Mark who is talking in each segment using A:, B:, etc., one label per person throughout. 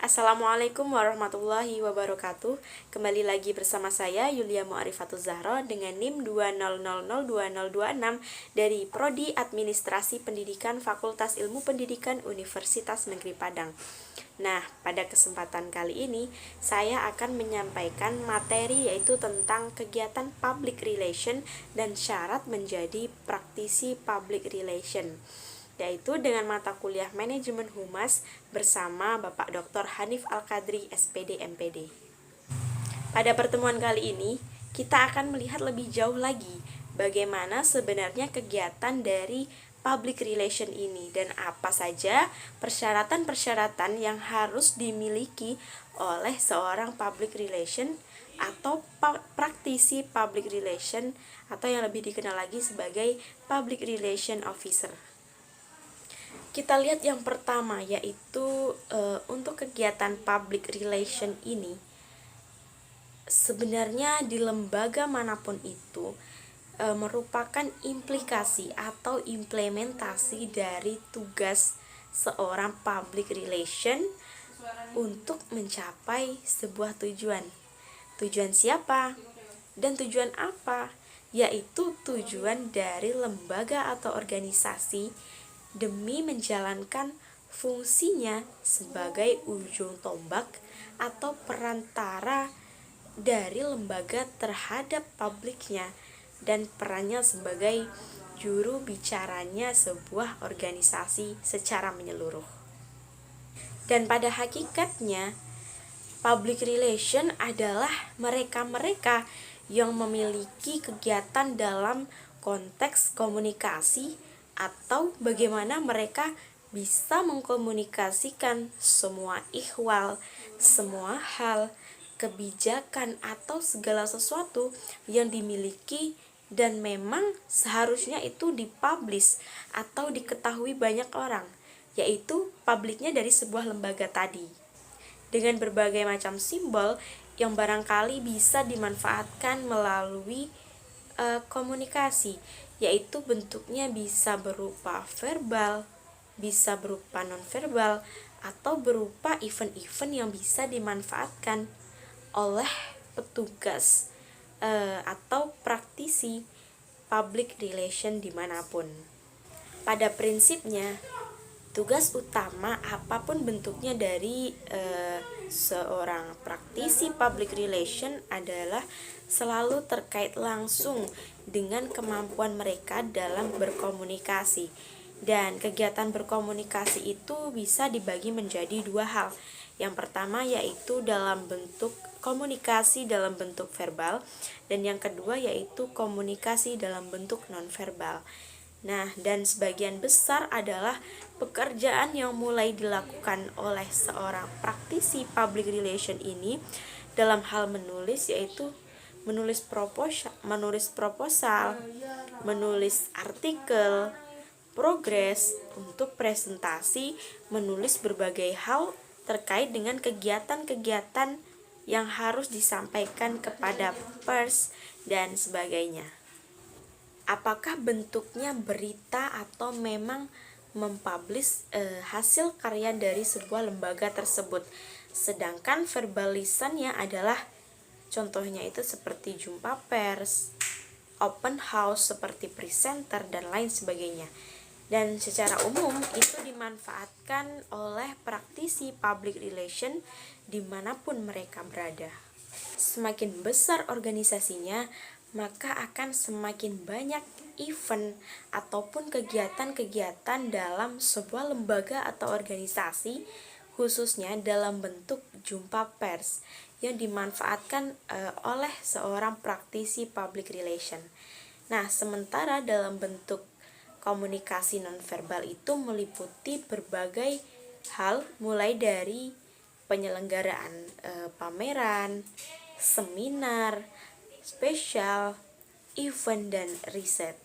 A: Assalamualaikum warahmatullahi wabarakatuh. Kembali lagi bersama saya Yulia Mu'arifatul Zahra dengan NIM 200020026 dari Prodi Administrasi Pendidikan Fakultas Ilmu Pendidikan Universitas Negeri Padang. Nah, pada kesempatan kali ini saya akan menyampaikan materi yaitu tentang kegiatan public relation dan syarat menjadi praktisi public relation, yaitu dengan mata kuliah Manajemen Humas bersama Bapak Dr. Hanif Al-Qadri, SPD, MPD. Pada pertemuan kali ini, kita akan melihat lebih jauh lagi bagaimana sebenarnya kegiatan dari public relation ini dan apa saja persyaratan-persyaratan yang harus dimiliki oleh seorang public relation atau praktisi public relation atau yang lebih dikenal lagi sebagai public relation officer. Kita lihat yang pertama yaitu untuk kegiatan public relation ini sebenarnya di lembaga manapun itu merupakan implikasi atau implementasi dari tugas seorang public relation untuk mencapai sebuah tujuan. Tujuan siapa? Dan tujuan apa? Yaitu tujuan dari lembaga atau organisasi demi menjalankan fungsinya sebagai ujung tombak atau perantara dari lembaga terhadap publiknya dan perannya sebagai juru bicaranya sebuah organisasi secara menyeluruh. Dan pada hakikatnya, public relation adalah mereka-mereka yang memiliki kegiatan dalam konteks komunikasi atau bagaimana mereka bisa mengkomunikasikan semua ihwal, semua hal, kebijakan atau segala sesuatu yang dimiliki dan memang seharusnya itu dipublish atau diketahui banyak orang, yaitu publiknya dari sebuah lembaga tadi. Dengan berbagai macam simbol yang barangkali bisa dimanfaatkan melalui komunikasi, yaitu bentuknya bisa berupa verbal, bisa berupa nonverbal, atau berupa event-event yang bisa dimanfaatkan oleh petugas atau praktisi public relation dimanapun. Pada prinsipnya, tugas utama apapun bentuknya dari seorang praktisi public relation adalah selalu terkait langsung dengan kemampuan mereka dalam berkomunikasi. Dan kegiatan berkomunikasi itu bisa dibagi menjadi dua hal. Yang pertama yaitu dalam bentuk komunikasi dalam bentuk verbal, dan yang kedua yaitu komunikasi dalam bentuk nonverbal. Nah, dan sebagian besar adalah pekerjaan yang mulai dilakukan oleh seorang praktisi public relation ini dalam hal menulis, yaitu menulis proposal, menulis artikel, progres untuk presentasi, menulis berbagai hal terkait dengan kegiatan-kegiatan yang harus disampaikan kepada pers dan sebagainya. Apakah bentuknya berita atau memang mempublish hasil karya dari sebuah lembaga tersebut. Sedangkan verbal lisannya adalah contohnya itu seperti jumpa pers, open house seperti presenter dan lain sebagainya. Dan secara umum itu dimanfaatkan oleh praktisi public relation dimanapun mereka berada. Semakin besar organisasinya, maka akan semakin banyak event ataupun kegiatan-kegiatan dalam sebuah lembaga atau organisasi, khususnya dalam bentuk jumpa pers yang dimanfaatkan oleh seorang praktisi public relation. Nah, sementara dalam bentuk komunikasi nonverbal itu meliputi berbagai hal, mulai dari penyelenggaraan pameran, seminar, spesial, event, dan riset.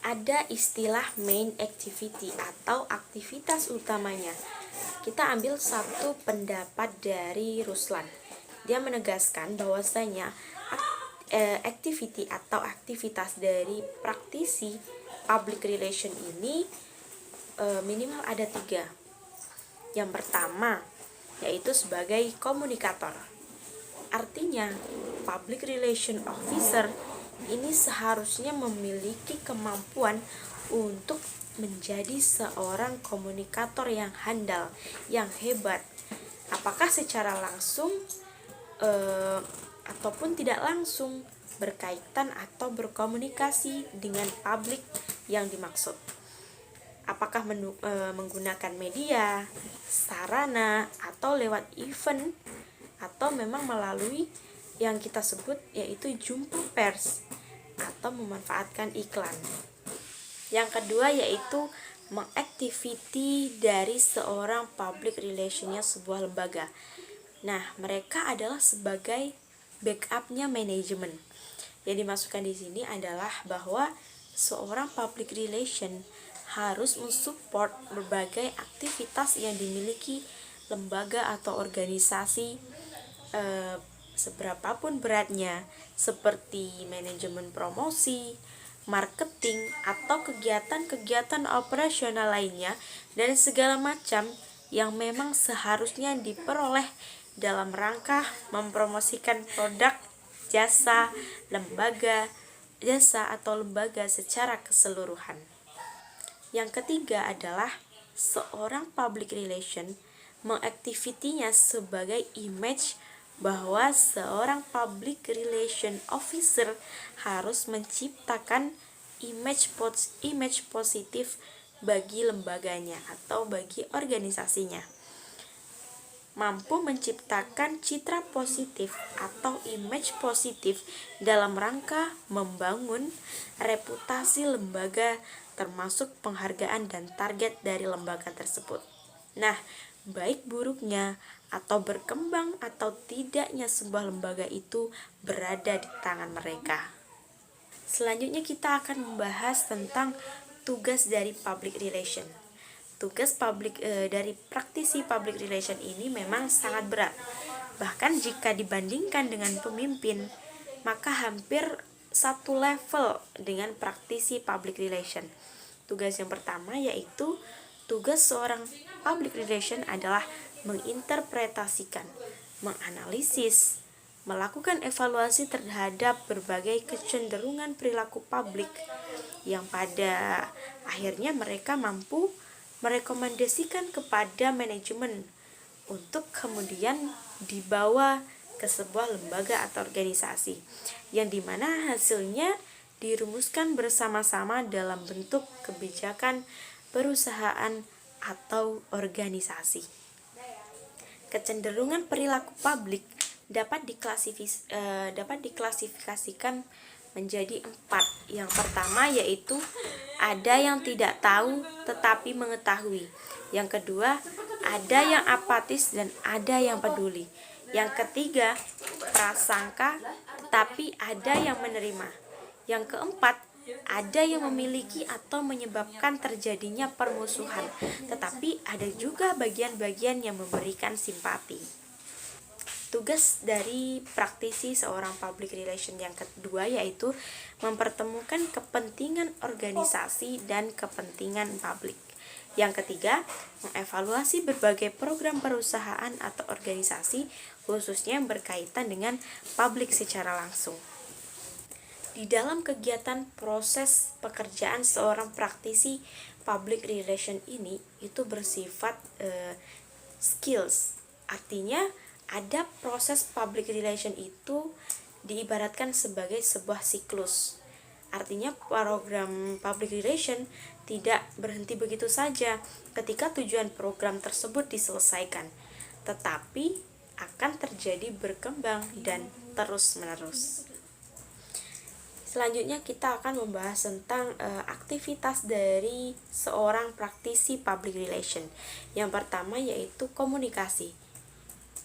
A: Ada istilah main activity atau aktivitas utamanya. Kita ambil satu pendapat dari Ruslan. Dia menegaskan bahwasanya activity atau aktivitas dari praktisi public relation ini minimal ada 3. Yang pertama, yaitu sebagai komunikator. Artinya, public relation officer ini seharusnya memiliki kemampuan untuk menjadi seorang komunikator yang handal, yang hebat. Apakah secara langsung ataupun tidak langsung berkaitan atau berkomunikasi dengan publik yang dimaksud. Apakah menggunakan media, sarana, atau lewat event, atau memang melalui yang kita sebut yaitu jumpa pers, atau memanfaatkan iklan. Yang kedua yaitu mengactivity dari seorang public relationnya sebuah lembaga. Nah, mereka adalah sebagai backupnya manajemen. Yang dimasukkan di sini adalah bahwa seorang public relation harus mensupport berbagai aktivitas yang dimiliki lembaga atau organisasi seberapapun beratnya, seperti manajemen promosi, marketing, atau kegiatan-kegiatan operasional lainnya, dan segala macam yang memang seharusnya diperoleh dalam rangka mempromosikan produk, jasa, atau lembaga secara keseluruhan. Yang ketiga adalah seorang public relation mengaktivitinya sebagai image, bahwa seorang public relation officer harus menciptakan image positif bagi lembaganya atau bagi organisasinya, mampu menciptakan citra positif atau image positif dalam rangka membangun reputasi lembaga, termasuk penghargaan dan target dari lembaga tersebut. Nah, baik buruknya atau berkembang atau tidaknya sebuah lembaga itu berada di tangan mereka. Selanjutnya kita akan membahas tentang tugas dari public relation. Tugas dari praktisi public relation ini memang sangat berat. Bahkan jika dibandingkan dengan pemimpin, maka hampir satu level dengan praktisi public relation. Tugas yang pertama yaitu tugas seorang public relation adalah menginterpretasikan, menganalisis, melakukan evaluasi terhadap berbagai kecenderungan perilaku publik yang pada akhirnya mereka mampu merekomendasikan kepada manajemen untuk kemudian dibawa ke sebuah lembaga atau organisasi yang dimana hasilnya dirumuskan bersama-sama dalam bentuk kebijakan perusahaan atau organisasi. Kecenderungan perilaku publik dapat diklasifikasikan menjadi 4. Yang pertama yaitu ada yang tidak tahu tetapi mengetahui. Yang kedua, ada yang apatis dan ada yang peduli. Yang ketiga, prasangka tetapi ada yang menerima. Yang keempat, ada yang memiliki atau menyebabkan terjadinya permusuhan, tetapi ada juga bagian-bagian yang memberikan simpati. Tugas dari praktisi seorang public relation yang kedua yaitu mempertemukan kepentingan organisasi dan kepentingan publik. Yang ketiga, mengevaluasi berbagai program perusahaan atau organisasi, khususnya yang berkaitan dengan publik secara langsung. Di dalam kegiatan proses pekerjaan seorang praktisi public relation ini itu bersifat skills. Artinya ada proses public relation itu diibaratkan sebagai sebuah siklus. Artinya program public relation tidak berhenti begitu saja ketika tujuan program tersebut diselesaikan, tetapi akan terjadi berkembang dan terus-menerus. Selanjutnya kita akan membahas tentang aktivitas dari seorang praktisi public relation. Yang pertama yaitu komunikasi.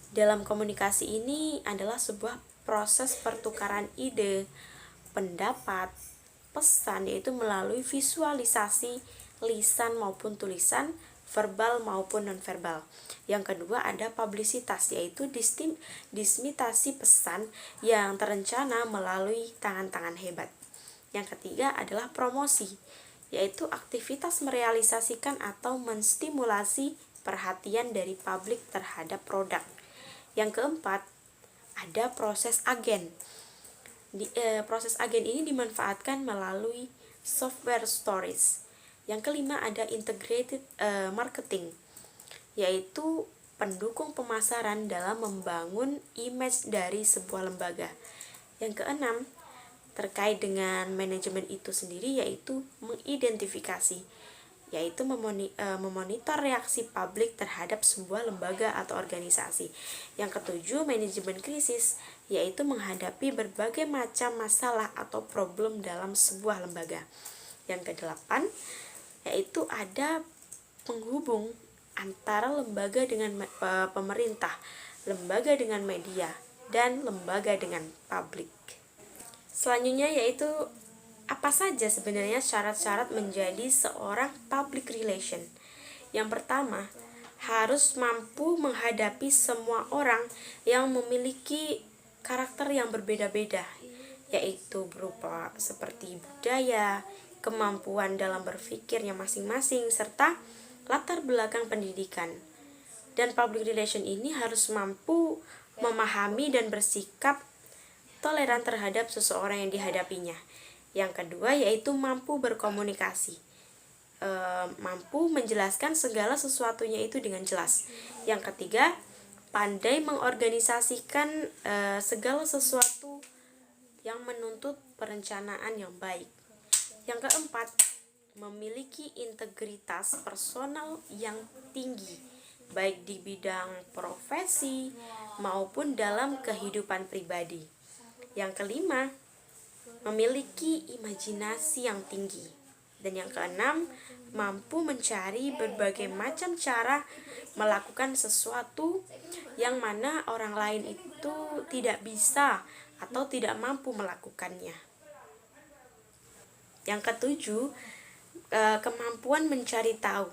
A: Dalam komunikasi ini adalah sebuah proses pertukaran ide, pendapat, pesan, yaitu melalui visualisasi lisan maupun tulisan, verbal maupun nonverbal. Yang kedua ada publisitas, yaitu disseminasi pesan yang terencana melalui tangan-tangan hebat. Yang ketiga adalah promosi, yaitu aktivitas merealisasikan atau menstimulasi perhatian dari publik terhadap produk. Yang keempat, ada proses agen. Proses agen ini dimanfaatkan melalui software storage. Yang kelima, ada integrated marketing, yaitu pendukung pemasaran dalam membangun image dari sebuah lembaga. Yang keenam, terkait dengan manajemen itu sendiri, yaitu mengidentifikasi, yaitu memonitor reaksi publik terhadap sebuah lembaga atau organisasi. Yang ketujuh, manajemen krisis, yaitu menghadapi berbagai macam masalah atau problem dalam sebuah lembaga. Yang kedelapan, yaitu ada penghubung antara lembaga dengan pemerintah, lembaga dengan media, dan lembaga dengan publik. Selanjutnya yaitu apa saja sebenarnya syarat-syarat menjadi seorang public relation. Yang pertama, harus mampu menghadapi semua orang yang memiliki karakter yang berbeda-beda, yaitu berupa seperti budaya, kemampuan dalam berpikirnya masing-masing, serta latar belakang pendidikan. Dan public relation ini harus mampu memahami dan bersikap toleran terhadap seseorang yang dihadapinya. Yang kedua yaitu mampu berkomunikasi, mampu menjelaskan segala sesuatunya itu dengan jelas. Yang ketiga, pandai mengorganisasikan segala sesuatu yang menuntut perencanaan yang baik. Yang keempat, memiliki integritas personal yang tinggi, baik di bidang profesi maupun dalam kehidupan pribadi. Yang kelima, memiliki imajinasi yang tinggi. Dan yang keenam, mampu mencari berbagai macam cara melakukan sesuatu yang mana orang lain itu tidak bisa atau tidak mampu melakukannya. Yang ketujuh, kemampuan mencari tahu,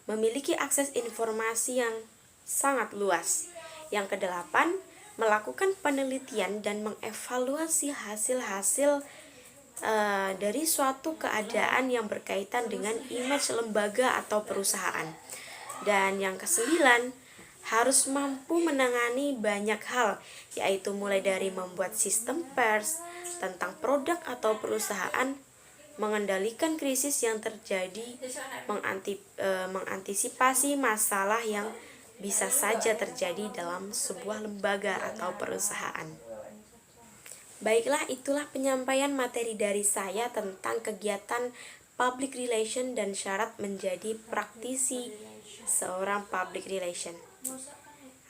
A: memiliki akses informasi yang sangat luas. Yang kedelapan, melakukan penelitian dan mengevaluasi hasil-hasil dari suatu keadaan yang berkaitan dengan image lembaga atau perusahaan. Dan yang kesembilan, harus mampu menangani banyak hal, yaitu mulai dari membuat sistem pers tentang produk atau perusahaan, mengendalikan krisis yang terjadi, mengantisipasi masalah yang bisa saja terjadi dalam sebuah lembaga atau perusahaan. Baiklah, itulah penyampaian materi dari saya tentang kegiatan public relation dan syarat menjadi praktisi seorang public relation.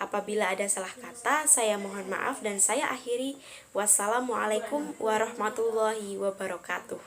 A: Apabila ada salah kata, saya mohon maaf dan saya akhiri. Wassalamualaikum warahmatullahi wabarakatuh.